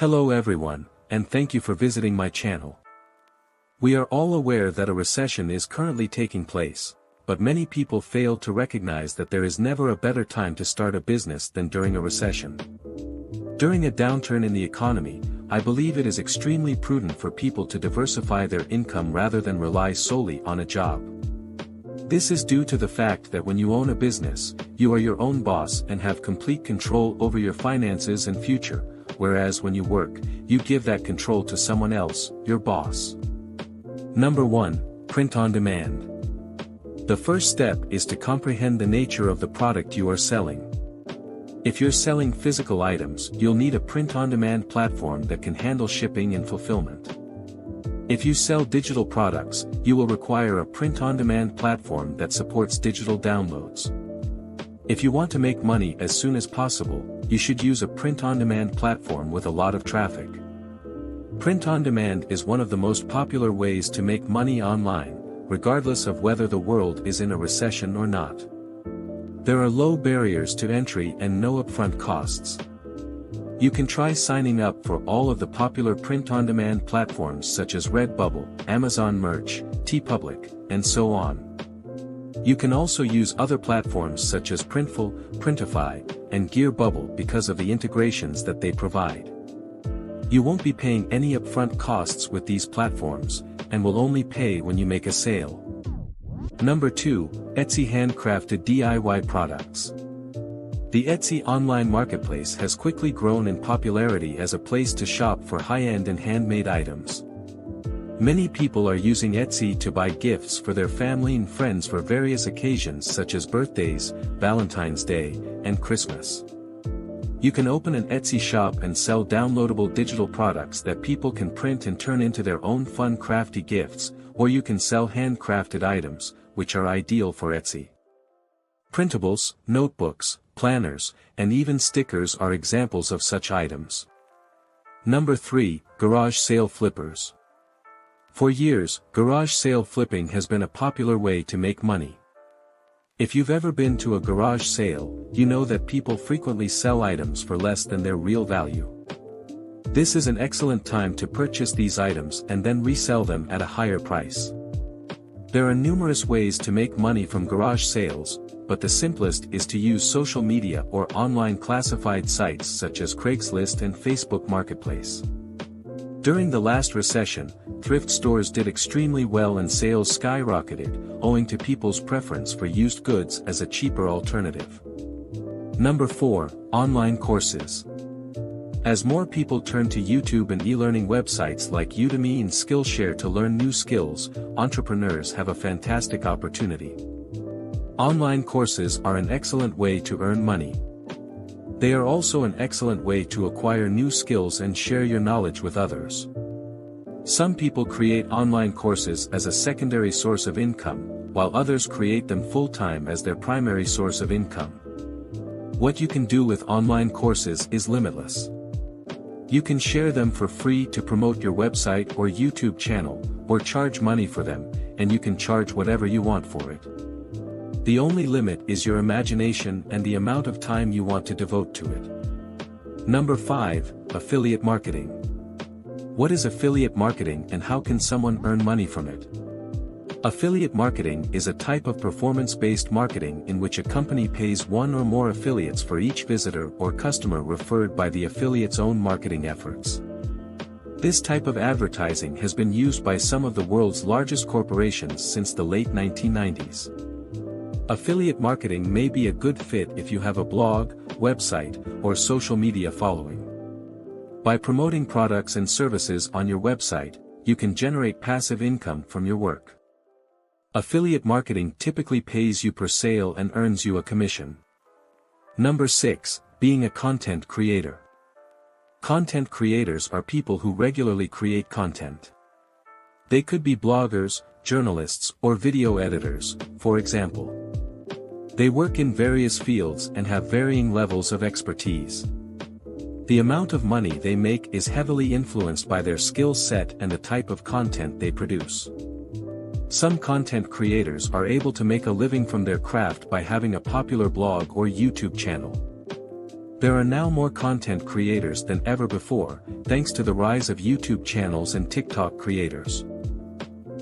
Hello everyone, and thank you for visiting my channel. We are all aware that a recession is currently taking place, but many people fail to recognize that there is never a better time to start a business than during a recession. During a downturn in the economy, I believe it is extremely prudent for people to diversify their income rather than rely solely on a job. This is due to the fact that when you own a business, you are your own boss and have complete control over your finances and future, whereas when you work, you give that control to someone else, your boss. Number 1. Print on demand. The first step is to comprehend the nature of the product you are selling. If you're selling physical items, you'll need a print-on-demand platform that can handle shipping and fulfillment. If you sell digital products, you will require a print-on-demand platform that supports digital downloads. If you want to make money as soon as possible, you should use a print-on-demand platform with a lot of traffic. Print-on-demand is one of the most popular ways to make money online, regardless of whether the world is in a recession or not. There are low barriers to entry and no upfront costs. You can try signing up for all of the popular print-on-demand platforms such as Redbubble, Amazon Merch, TeePublic, and so on. You can also use other platforms such as Printful, Printify, and Gearbubble because of the integrations that they provide. You won't be paying any upfront costs with these platforms, and will only pay when you make a sale. Number 2. Etsy handcrafted DIY products. The Etsy online marketplace has quickly grown in popularity as a place to shop for high-end and handmade items. Many people are using Etsy to buy gifts for their family and friends for various occasions such as birthdays, Valentine's Day, and Christmas. You can open an Etsy shop and sell downloadable digital products that people can print and turn into their own fun crafty gifts, or you can sell handcrafted items, which are ideal for Etsy. Printables, notebooks, planners, and even stickers are examples of such items. Number 3. Garage sale flippers. For years, garage sale flipping has been a popular way to make money. If you've ever been to a garage sale, you know that people frequently sell items for less than their real value. This is an excellent time to purchase these items and then resell them at a higher price. There are numerous ways to make money from garage sales, but the simplest is to use social media or online classified sites such as Craigslist and Facebook Marketplace. During the last recession, thrift stores did extremely well and sales skyrocketed, owing to people's preference for used goods as a cheaper alternative. Number 4. Online courses. As more people turn to YouTube and e-learning websites like Udemy and Skillshare to learn new skills, entrepreneurs have a fantastic opportunity. Online courses are an excellent way to earn money. They are also an excellent way to acquire new skills and share your knowledge with others. Some people create online courses as a secondary source of income, while others create them full-time as their primary source of income. What you can do with online courses is limitless. You can share them for free to promote your website or YouTube channel, or charge money for them, and you can charge whatever you want for it. The only limit is your imagination and the amount of time you want to devote to it. Number 5. Affiliate marketing. What is affiliate marketing and how can someone earn money from it? Affiliate marketing is a type of performance-based marketing in which a company pays one or more affiliates for each visitor or customer referred by the affiliate's own marketing efforts. This type of advertising has been used by some of the world's largest corporations since the late 1990s. Affiliate marketing may be a good fit if you have a blog, website, or social media following. By promoting products and services on your website, you can generate passive income from your work. Affiliate marketing typically pays you per sale and earns you a commission. Number 6. Being a content creator. Content creators are people who regularly create content. They could be bloggers, journalists, or video editors, for example. They work in various fields and have varying levels of expertise. The amount of money they make is heavily influenced by their skill set and the type of content they produce. Some content creators are able to make a living from their craft by having a popular blog or YouTube channel. There are now more content creators than ever before, thanks to the rise of YouTube channels and TikTok creators.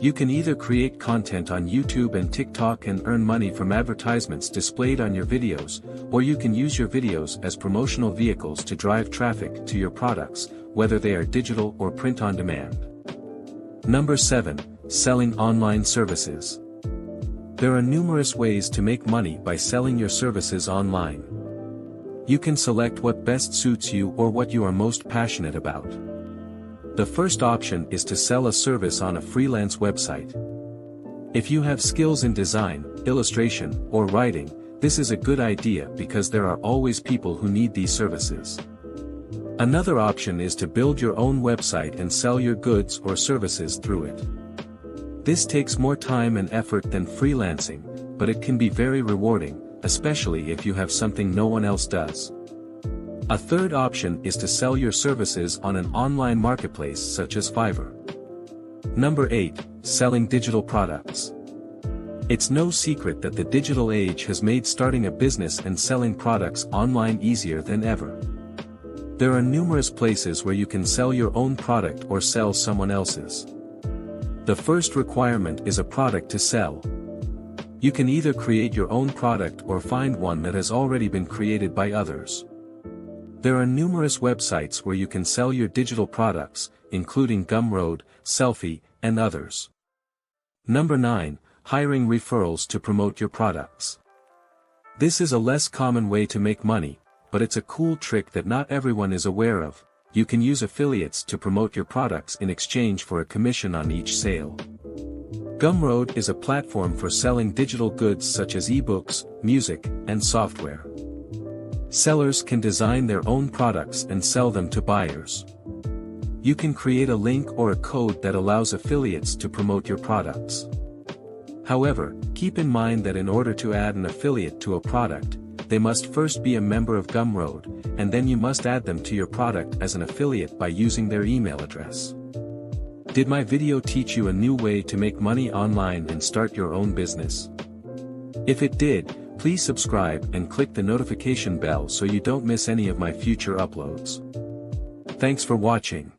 You can either create content on YouTube and TikTok and earn money from advertisements displayed on your videos, or you can use your videos as promotional vehicles to drive traffic to your products, whether they are digital or print on demand. Number 7. Selling online services. There are numerous ways to make money by selling your services online. You can select what best suits you or what you are most passionate about. The first option is to sell a service on a freelance website. If you have skills in design, illustration, or writing, this is a good idea because there are always people who need these services. Another option is to build your own website and sell your goods or services through it. This takes more time and effort than freelancing, but it can be very rewarding, especially if you have something no one else does. A third option is to sell your services on an online marketplace such as Fiverr. Number 8. Selling digital products. It's no secret that the digital age has made starting a business and selling products online easier than ever. There are numerous places where you can sell your own product or sell someone else's. The first requirement is a product to sell. You can either create your own product or find one that has already been created by others. There are numerous websites where you can sell your digital products, including Gumroad, Selfie, and others. Number 9. Hiring referrals to promote your products. This is a less common way to make money, but it's a cool trick that not everyone is aware of. You can use affiliates to promote your products in exchange for a commission on each sale. Gumroad is a platform for selling digital goods such as ebooks, music, and software. Sellers can design their own products and sell them to buyers. You can create a link or a code that allows affiliates to promote your products. However, keep in mind that in order to add an affiliate to a product, they must first be a member of Gumroad, and then you must add them to your product as an affiliate by using their email address. Did my video teach you a new way to make money online and start your own business? If it did, please subscribe and click the notification bell so you don't miss any of my future uploads. Thanks for watching.